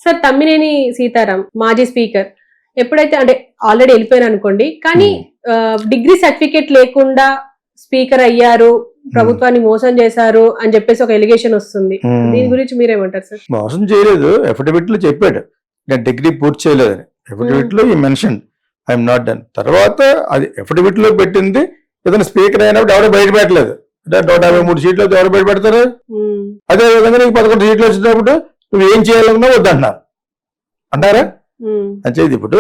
Sir Tammineni Sitaram మాజీ speaker ఎప్పుడైతే అంటే ఆల్రెడీ వెళ్ళిపోయారు అనుకోండి, కానీ డిగ్రీ సర్టిఫికేట్ లేకుండా స్పీకర్ అయ్యారు, ప్రభుత్వాన్ని మోసం చేశారు అని చెప్పేసి ఒక ఎలిగేషన్ వస్తుంది. దీని గురించి మీరేమంటారు సార్? మోసం చేయలేదు, ఎఫిడవిట్ లో చెప్పాడు నేను డిగ్రీ పూర్తి చేయలేదని. ఎఫిడవిట్ లో ఈ మెన్షన్ ఐఎమ్ నాట్ డన్. తర్వాత అది ఎఫిడవిట్ లో పెట్టింది ఏదైనా స్పీకర్ అయినప్పుడు ఎవరు బయట పెట్టలేదు. అంటే 153 సీట్లు ఎవరు బయట పెడతారు? అదే విధంగా నీకు 11 సీట్లు వచ్చినప్పుడు నువ్వు ఏం చేయాలన్నా వద్దంటున్నారు అంటారా? అంటే ఇప్పుడు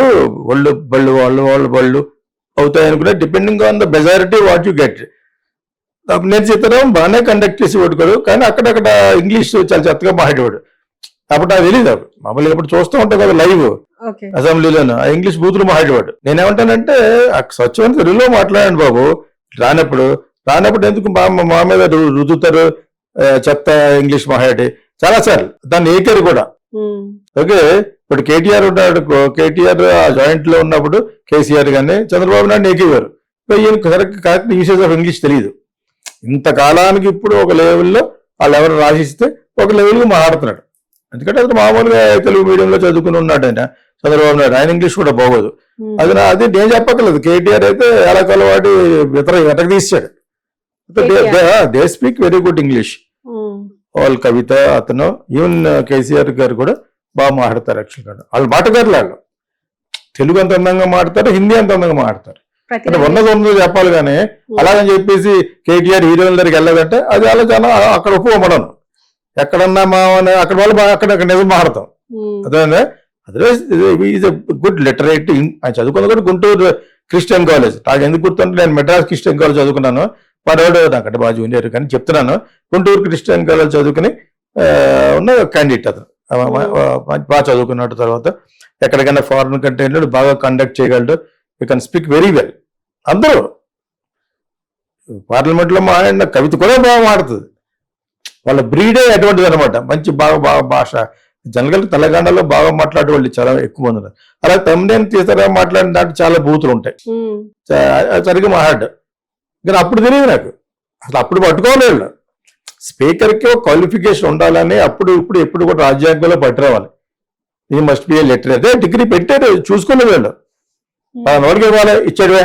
బళ్ళు అవుతాయి అనుకున్నా, depending on the majority what you get. నేను సీతారాం బాగానే కండక్ట్ చేసి ఓడుకోడు, కానీ అక్కడక్కడ ఇంగ్లీష్ చాలా చెత్తగా మాట్లాడేవాడు. అప్పుడు నాకు తెలియదు. మామూలుగా ఇప్పుడు చూస్తూ ఉంటాం కదా లైవ్ అసెంబ్లీలోను, ఆ ఇంగ్లీష్ బూతులు మాట్లాడేవాడు. నేనేమంటానంటే స్వచ్ఛమైన తెలుగులో మాట్లాడండి బాబు. రానప్పుడు ఎందుకు మా మీద రుద్దుతారు చెత్త ఇంగ్లీష్ మాట్లాడి? చాలా సార్లు దాన్ని ఏకారు కూడా. ఓకే, ఇప్పుడు కేటీఆర్ ఉన్నాడు, కేటీఆర్ ఆ జాయింట్ లో ఉన్నప్పుడు కేసీఆర్ గానీ చంద్రబాబు నాయుడు ఏకేవారు. ఈయన కరెక్ట్ యూసేజ్ ఆఫ్ ఇంగ్లీష్ తెలియదు. ఇంతకాలానికి ఇప్పుడు ఒక లెవెల్లో వాళ్ళు ఎవరు రాసిస్తే ఒక లెవెల్గా మాట్లాడుతున్నాడు. ఎందుకంటే అతను మామూలుగా తెలుగు మీడియంలో చదువుకుని ఉన్నాడు ఆయన చంద్రబాబు నాయుడు. ఆయన ఇంగ్లీష్ కూడా బాగోదు. అది నేను చెప్పక్కర్లేదు. కేటీఆర్ అయితే ఎలాకాల వాడి వెతక తీసాడు. They speak very good English. వాళ్ళు కవిత అతను ఈవెన్ కేసీఆర్ గారు కూడా బాగా మాట్లాడతారు. యాక్చువల్గా వాళ్ళు మాటగారులు. వాళ్ళు తెలుగు అంత అందంగా మాట్లాడతారు, హిందీ అంత అందంగా మాట్లాడతారు. అంటే ఉన్నదో చెప్పాలి. కానీ అలాగని చెప్పేసి కేటీఆర్ హీరోయిన్ దగ్గరికి వెళ్ళదంటే అది అలా చాలా అక్కడ ఒప్పుకోమడను. ఎక్కడన్నా అక్కడ వాళ్ళు అక్కడ నిజం మాడతాం. అదే otherwise is a good literate. ఆయన చదువుకున్న కూడా గుంటూరు క్రిస్టియన్ కాలేజ్. నాకు ఎందుకు గుర్తుంటే నేను మెడ్రాస్ క్రిస్టియన్ కాలేజ్ చదువుకున్నాను. వాడు నాకంటే బాగా జూనియర్, కానీ చెప్తున్నాను గుంటూరు క్రిస్టియన్ కాలేజ్ చదువుకుని ఉన్న క్యాండిడేట్. అతను బాగా చదువుకున్నాడు. తర్వాత ఎక్కడికైనా ఫారెన్ కంట్రీ బాగా కండక్ట్ చేయగలడు. You can speak very well. అందరూ పార్లమెంట్ లో మాట్లాడిన కవిత కూడా బాగా మాడుతుంది. వాళ్ళ బ్రీడే అటువంటిది అనమాట. మంచి బాగా భాష. జనరల్ తెలంగాణలో బాగా మాట్లాడే వాళ్ళు చాలా ఎక్కువ మంది ఉన్నారు. అలా తమ్మినేని సీతారాం మాట్లాడిన దాంట్లో చాలా బూతులు ఉంటాయి. సరిగ్గా మాట్లాడు. కానీ అప్పుడు తెలియదు నాకు అసలు. అప్పుడు పట్టుకోలేదు. స్పీకర్కి ఒక క్వాలిఫికేషన్ ఉండాలని ఎప్పుడు కూడా రాజ్యాంగంలో పట్టురావాలి. ఈ మస్ట్ బి ఏ లెటర్. అదే డిగ్రీ పెట్టారు, చూసుకునే వాళ్ళు నోటికి ఇవ్వాలి, ఇచ్చాడువే.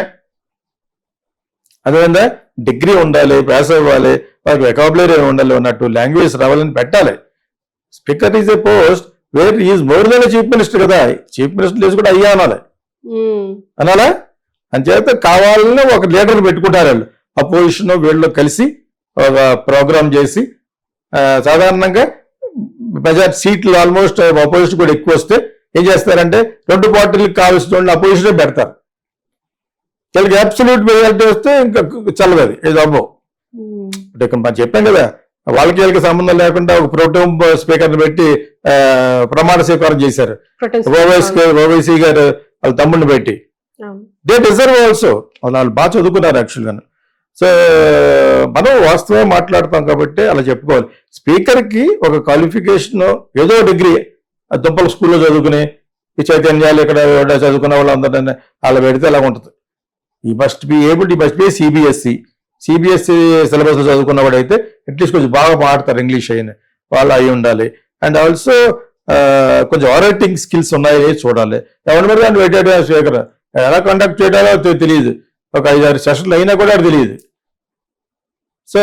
అదేవిధంగా డిగ్రీ ఉండాలి, పాస్ అవ్వాలి, వాళ్ళకి వెకాబులరీ ఉండాలి, ఉన్నట్టు లాంగ్వేజ్ రావాలని పెట్టాలి. Speaker is a post where is more than chief minister కదా. చీఫ్ మినిస్టర్ లేసి కూడా అయ్యా అనాలా? అంచేత కావాలని ఒక లీడర్ పెట్టుకుంటారు వాళ్ళు. అపోజిషన్ వీళ్ళు కలిసి ఒక ప్రోగ్రామ్ చేసి సాధారణంగా మెజారిటీ సీట్లు ఆల్మోస్ట్ అపోజిషన్ కూడా ఎక్కువ వస్తే ఏం చేస్తారంటే 2 పార్టీలకు కావాల్సిన వాళ్ళు అపోజిషన్ పెడతారు. వీళ్ళకి అబ్సల్యూట్ మెజారిటీ వస్తే ఇంకా చల్లదు. ఇది అబ్బో మనం చెప్పాం కదా, వాళ్ళకి సంబంధం లేకుండా ఒక ప్రోటోం స్పీకర్ పెట్టి ప్రమాణ స్వీకారం చేశారు. ఓవైసీ గారు వాళ్ళ తమ్ముడిని పెట్టి. They deserve also. వాళ్ళు బాగా చదువుకున్నారు యాక్చువల్గా. సో మనం వాస్తవం మాట్లాడతాం కాబట్టి అలా చెప్పుకోవాలి. స్పీకర్కి ఒక క్వాలిఫికేషన్ ఏదో డిగ్రీ దుంపల స్కూల్లో చదువుకుని ఈ చైతన్యాలు ఇక్కడ చదువుకున్న వాళ్ళందరూ అలా పెడితే అలా ఉంటుంది. ఈ మస్ట్ బి ఏబుల్, ఈ మస్ట్ బి సిబిఎస్ఈ సిలబస్ చదువుకున్నవాడు అయితే అట్లీస్ట్ కొంచెం బాగా మాట్లాడతారు ఇంగ్లీష్ అయిన వాళ్ళు అయి ఉండాలి. అండ్ ఆల్సో కొంచెం ఆరేటింగ్ స్కిల్స్ ఉన్నాయి చూడాలి. ఎవరి మీద దాన్ని పెట్టాడు స్పీకర్ ఎలా కండక్ట్ చేయడాలో తెలియదు. ఒక 5-6 సెషన్లు అయినా కూడా అది తెలియదు. సో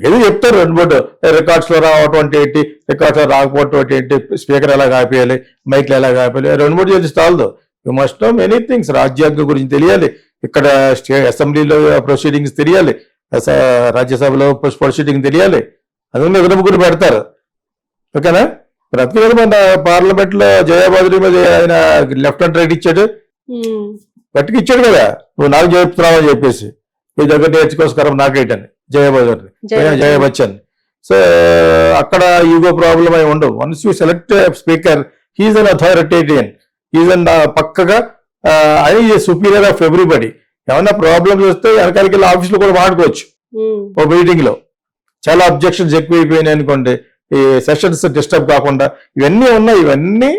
ఏదో చెప్తారు 2-3 రికార్డ్స్ లో రావటం ఏంటి, రికార్డ్స్ లో రాకపోవటం ఏంటి, స్పీకర్ ఎలా కాపేయాలి, మైక్లు ఎలా కాపేయాలి, 2-3 తెలిసి చాలదు. You must know many things. రాజ్యాంగం గురించి తెలియాలి, ఇక్కడ అసెంబ్లీలో ప్రొసీడింగ్స్ తెలియాలి, రాజ్యసభలో ప్రొసీడింగ్ తెలియాలి. అది 2-3 పెడతారు. ఓకేనా? ప్రతిరోజు మన పార్లమెంట్ లో జయాబాదురి మీద ఆయన లెఫ్ట్ అండ్ రైట్ ఇచ్చాడు, గట్టికి ఇచ్చాడు కదా, నువ్వు నాకు చెప్తున్నావు అని చెప్పేసి మీ దగ్గర నేర్చుకోస్కరం నాకేటని జయ బచ్చన్. సో అక్కడ ఈగో ప్రాబ్లం అయి ఉండవు. Once you select speaker, he's an authoritarian, he's an పక్కగా ఐ సుపీరియర్ ఆఫ్ ఎవ్రీబడి. ఏమన్నా ప్రాబ్లమ్స్ వస్తే వెనకాలకి వెళ్ళి ఆఫీస్లో కూడా వాడుకోవచ్చు. ఓ మీటింగ్ లో చాలా అబ్జెక్షన్స్ ఎక్కువైపోయినాయి అనుకోండి, ఈ సెషన్స్ డిస్టర్బ్ కాకుండా ఇవన్నీ ఉన్నాయి. ఇవన్నీ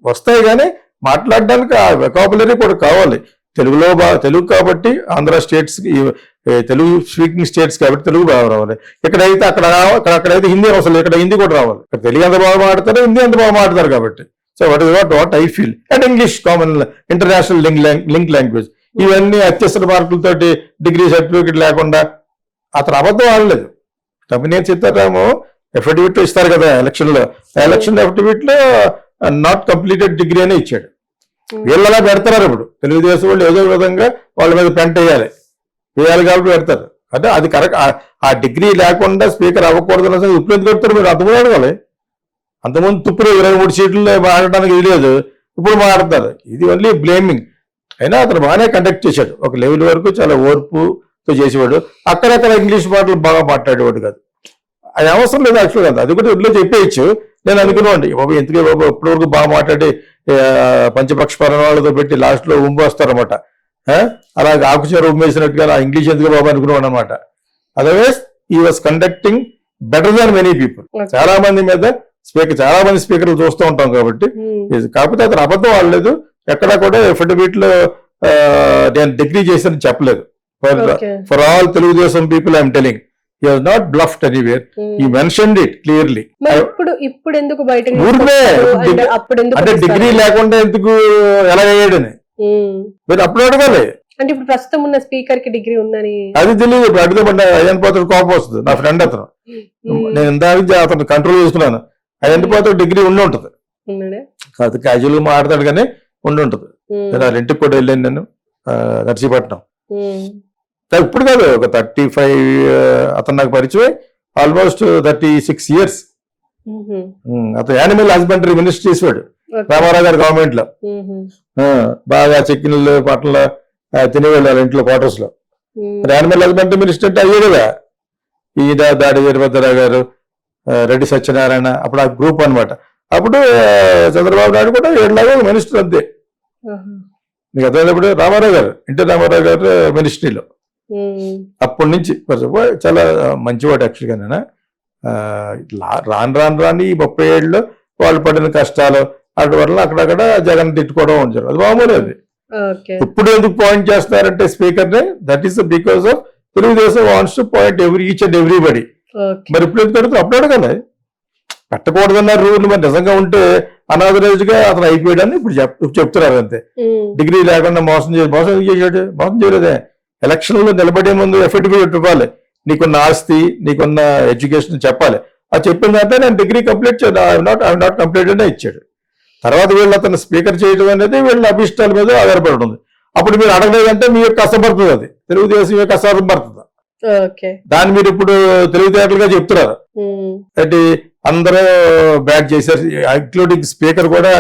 వస్తాయి, కానీ మాట్లాడడానికి ఆ వెకాబులరీ కూడా కావాలి. తెలుగులో తెలుగు కాబట్టి Andhra states Telugu speaking states కాబట్టి తెలుగు బాగా రావాలి. ఇక్కడైతే అక్కడైతే హిందీ అవసరం, ఇక్కడ హిందీ కూడా రావాలి. ఇక్కడ తెలుగు ఎంత బాగా మాట్లాడతారు, హిందీ ఎంత బాగా మాట్లాడతారు కాబట్టి. So what I feel. And English common international link language. ఇవన్నీ అత్యవసర మార్కులతోటి డిగ్రీ సర్టిఫికేట్ లేకుండా అతను అబద్ధం ఆడలేదు. తమ్మినేని సీతారాము ఎఫిడవిట్ ఇస్తారు కదా ఎలక్షన్లో, ఎలక్షన్ ఎఫిడవిట్ లో నాట్ కంప్లీటెడ్ డిగ్రీ అనే ఇచ్చాడు. వీళ్ళలా పెడతారు ఇప్పుడు తెలుగుదేశం వాళ్ళు ఏదో విధంగా వాళ్ళ మీద పెంట వేయాలి కాబట్టి పెడతారు. అంటే అది కరెక్ట్. ఆ డిగ్రీ లేకుండా స్పీకర్ అవ్వకూడదు అన్నది ఇప్పుడు ఎందుకు పెడతారు మీరు అంతమంది అడగాలి. అంతకుముందు తుప్పుడు 23 సీట్లు మాట్లాడడానికి వీలేదు, ఇప్పుడు మాట్లాడతారు. ఇది ఓన్లీ బ్లేమింగ్. అయినా అతను బాగానే కండక్ట్ చేశాడు, ఒక లెవెల్ వరకు చాలా ఓర్పుతో చేసేవాడు. అక్కడక్కడ ఇంగ్లీష్ మాటలు బాగా మాట్లాడేవాడు కాదు. అది అవసరం లేదు యాక్చువల్ కదా, అది కూడా ఇంట్లో చెప్పేయచ్చు. నేను అనుకున్నాండి బాబు ఎందుకే బాబు ఇప్పటి వరకు బాగా మాట్లాడి పంచపక్ష వాళ్ళతో పెట్టి లాస్ట్ లో వస్తారనమాట. అలాగే ఆకుచూర ఉమ్మేసినట్టుగా నా ఇంగ్లీష్ ఎందుకు బాబు అనుకున్నాను అనమాట. అదర్వైజ్ ఈ was conducting better than many people. చాలా మంది మీద చాలా మంది స్పీకర్లు చూస్తూ ఉంటాం కాబట్టి. కాకపోతే అతను అబద్ధం ఆడలేదు. ఎక్కడా కూడా ఎఫిడవిట్ లో నేను డిగ్రీ చేశానని చెప్పలేదు. For all Telugu Desam people I'm telling he has not bluffed anywhere. He mentioned it clearly. ఇప్పుడు ఎందుకు బయట అంటే డిగ్రీ లేకుండా ఎందుకు ఎలా అయ్యాడని మీరు అప్పుడు అడగాలి. అంటే ఇప్పుడు ప్రస్తుతం ఉన్న స్పీకర్ కి డిగ్రీ ఉందని అది తెలియదు. ఇప్పుడు అడిగితే అయ్యన్ పోతాడు కోపం వస్తుంది. నా ఫ్రెండ్ అతను, నేను ఇంత అతను కంట్రోల్ చేసుకున్నాను. అయ్యన్ పోతాడు డిగ్రీ ఉండి ఉంటుంది కాదు, క్యాజువల్ గా మాట్లాడతాడు కానీ ఉండి ఉంటుంది. నేను ఇంటికి కూడా వెళ్ళాను నేను నర్సీపట్నం. ఇప్పుడు కాదు, ఒక 35 అతను నాకు పరిచయం ఆల్మోస్ట్ 36 years. అతను యానిమల్ హస్బెండరీ మినిస్టర్ చేసేవాడు రామారావు గారి గవర్నమెంట్ లో. బాగా చికెన్లు పట్ల తినేవాళ్ళు వాళ్ళ ఇంట్లో క్వార్టర్స్ లో. యానిమల్ హస్బెండరీ మినిస్టర్ అంటే అయ్యే కదా. ఈ దాడి వీరభద్రరావు గారు, రెడ్డి సత్యనారాయణ, అప్పుడు ఆ గ్రూప్ అనమాట. అప్పుడు చంద్రబాబు నాయుడు కూడా ఏడులాగా మినిస్టర్ అంతే. మీకు అర్థమైనప్పుడు రామారావు గారు, ఎన్టీ రామారావు గారు మినిస్ట్రీలో అప్పటి నుంచి చాలా మంచివాడు యాక్చువల్గా. నేను రాను ఈ 30 ఏళ్ళలో వాళ్ళు పడిన కష్టాలు అటు వల్ల అక్కడక్కడ జగన్ తిట్టుకోవడం ఉంచారు. అది మామూలు. అది ఇప్పుడు ఎందుకు పాయింట్ చేస్తున్నారంటే స్పీకర్ ని, that is because of Telugu Desam wants to point each and everybody. మరి ఇప్పుడు ఎందుకు అడుగుతారు? అప్పుడు అడగాలి. పెట్టకూడదన్న రూల్ మరి నిజంగా ఉంటే అనాథరైజ్ గా అతను అయిపోయాడని ఇప్పుడు చెప్తున్నారు అంతే. డిగ్రీ లేకుండా మోసం చేశాడు, మోసం చేయలేదే. ఎలక్షన్ లో నిలబడే ముందు ఎఫిడవిట్ ఇవ్వాలి, నీకున్న ఆస్తి నీకున్న ఎడ్యుకేషన్ చెప్పాలి. అది చెప్పిన తర్వాత నేను డిగ్రీ కంప్లీట్ నాట్ కంప్లీట్ అనే ఇచ్చాడు. తర్వాత వీళ్ళు అతను స్పీకర్ చేయడం అనేది వీళ్ళ అభిష్టాల మీద ఆధారపడి ఉంది. అప్పుడు మీరు అడగలేదంటే మీ యొక్క అసమర్థత, అది తెలుగుదేశం యొక్క అసమర్థత. దాన్ని మీరు ఇప్పుడు తెలివితేటలుగా చెప్తున్నారు. అంటే అందరూ బ్యాక్ చేశారు, ఇంక్లూడింగ్ స్పీకర్ కూడా